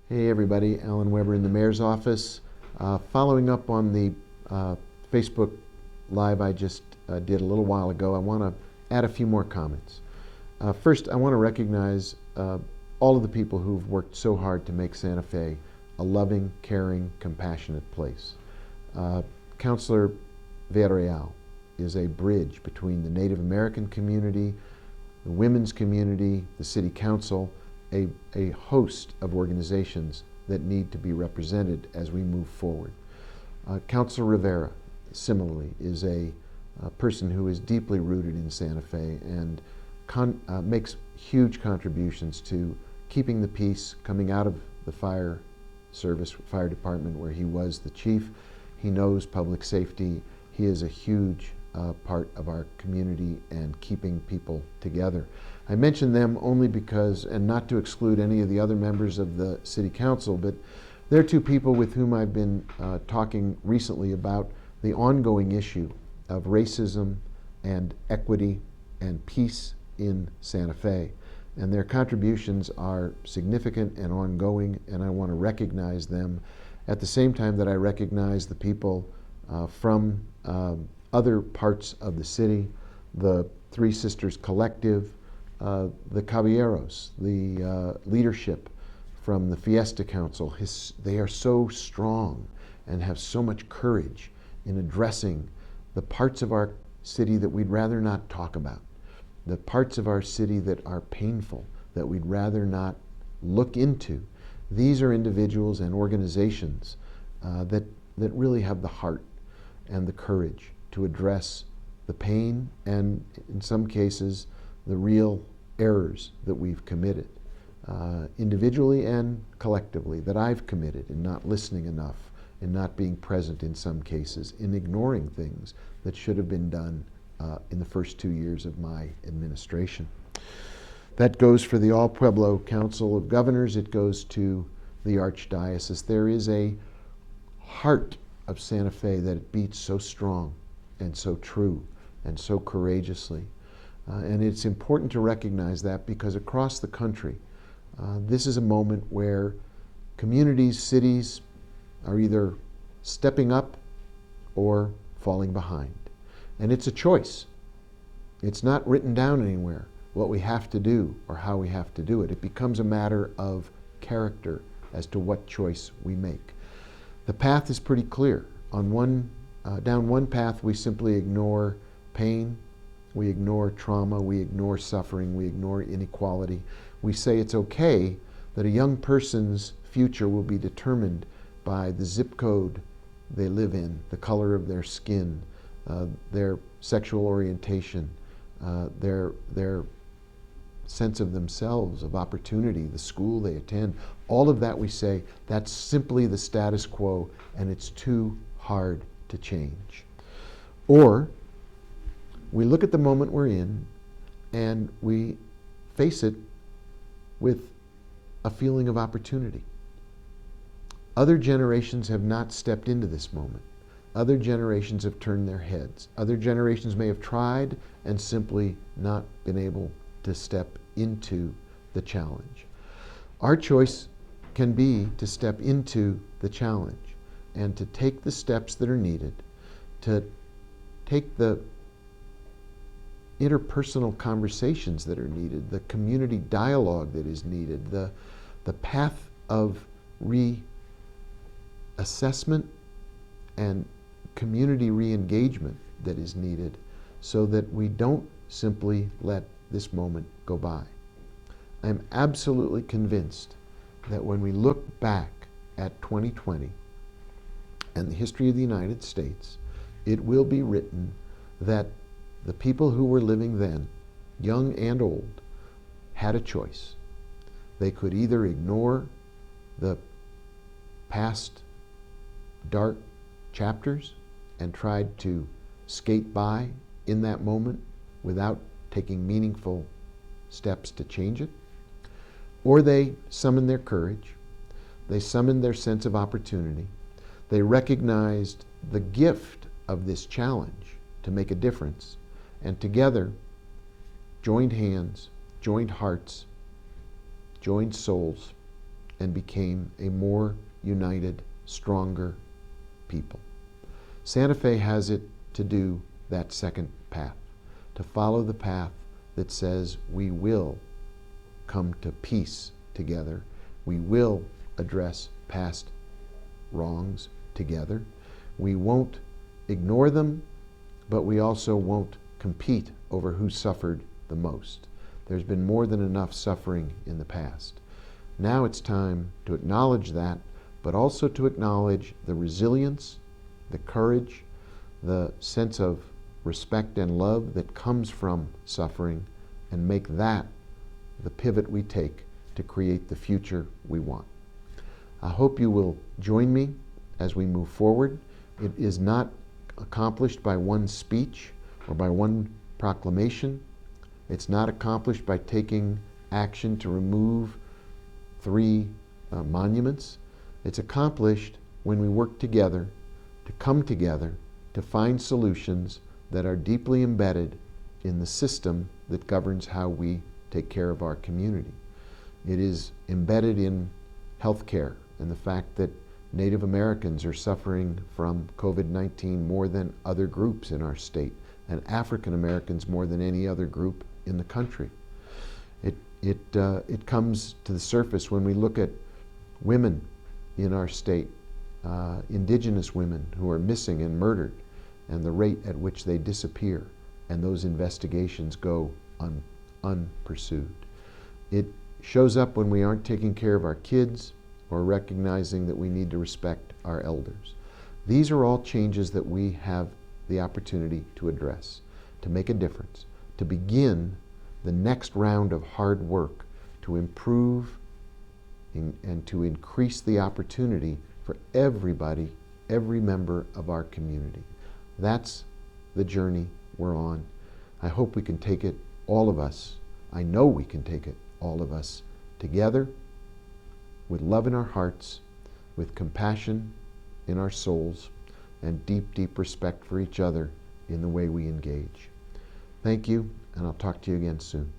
Hey everybody, Alan Weber in the Mayor's office. Following up on the Facebook Live I just did a little while ago, I want to add a few more comments. First, I want to recognize all of the people who've worked so hard to make Santa Fe a loving, caring, compassionate place. Councilor Villarreal is a bridge between the Native American community, the women's community, the City Council, a host of organizations that need to be represented as we move forward. Councilor Rivera, similarly, is a person who is deeply rooted in Santa Fe and makes huge contributions to keeping the peace coming out of the fire department where he was the chief. He knows public safety. He is a huge part of our community and keeping people together. I mention them only because, and not to exclude any of the other members of the City Council, but they're two people with whom I've been talking recently about the ongoing issue of racism and equity and peace in Santa Fe. And their contributions are significant and ongoing, and I want to recognize them at the same time that I recognize the people from other parts of the city, the Three Sisters Collective, the Caballeros, the leadership from the Fiesta Council. They are so strong and have so much courage in addressing the parts of our city that we'd rather not talk about, the parts of our city that are painful, that we'd rather not look into. These are individuals and organizations that really have the heart and the courage to address the pain and, in some cases, the real errors that we've committed, individually and collectively, that I've committed in not listening enough, in not being present in some cases, in ignoring things that should have been done in the first 2 years of my administration. That goes for the All Pueblo Council of Governors. It goes to the Archdiocese. There is a heart of Santa Fe that it beats so strong and so true and so courageously. And it's important to recognize that because across the country, this is a moment where communities, cities are either stepping up or falling behind. And it's a choice. It's not written down anywhere what we have to do or how we have to do it. It becomes a matter of character as to what choice we make. The path is pretty clear. Down one path, we simply ignore pain, we ignore trauma, we ignore suffering, we ignore inequality. We say it's okay that a young person's future will be determined by the zip code they live in, the color of their skin, their sexual orientation, their sense of themselves, of opportunity, the school they attend. All of that we say, that's simply the status quo and it's too hard to change. Or we look at the moment we're in and we face it with a feeling of opportunity. Other generations have not stepped into this moment. Other generations have turned their heads. Other generations may have tried and simply not been able to step into the challenge. Our choice can be to step into the challenge and to take the steps that are needed, to take the interpersonal conversations that are needed, the community dialogue that is needed, the path of reassessment and community re-engagement that is needed so that we don't simply let this moment go by. I'm absolutely convinced that when we look back at 2020 and the history of the United States, it will be written that the people who were living then, young and old, had a choice. They could either ignore the past dark chapters and tried to skate by in that moment without taking meaningful steps to change it, or they summoned their courage, they summoned their sense of opportunity, they recognized the gift of this challenge to make a difference, and together joined hands, joined hearts, joined souls, and became a more united, stronger people. Santa Fe has it to do that second path, to follow the path that says we will come to peace together. We will address past wrongs together. We won't ignore them, but we also won't compete over who suffered the most. There's been more than enough suffering in the past. Now it's time to acknowledge that, but also to acknowledge the resilience, the courage, the sense of respect and love that comes from suffering, and make that the pivot we take to create the future we want. I hope you will join me as we move forward. It is not accomplished by one speech or by one proclamation. It's not accomplished by taking action to remove 3 monuments. It's accomplished when we work together, to come together, to find solutions that are deeply embedded in the system that governs how we take care of our community. It is embedded in healthcare and the fact that Native Americans are suffering from COVID-19 more than other groups in our state, and African Americans more than any other group in the country. It comes to the surface when we look at women in our state, indigenous women who are missing and murdered, and the rate at which they disappear, and those investigations go unpursued. It shows up when we aren't taking care of our kids or recognizing that we need to respect our elders. These are all changes that we have the opportunity to address, to make a difference, to begin the next round of hard work to improve and to increase the opportunity for everybody, every member of our community. That's the journey we're on. I hope we can take it, all of us. I know we can take it, all of us, together, with love in our hearts, with compassion in our souls, and deep, deep respect for each other in the way we engage. Thank you, and I'll talk to you again soon.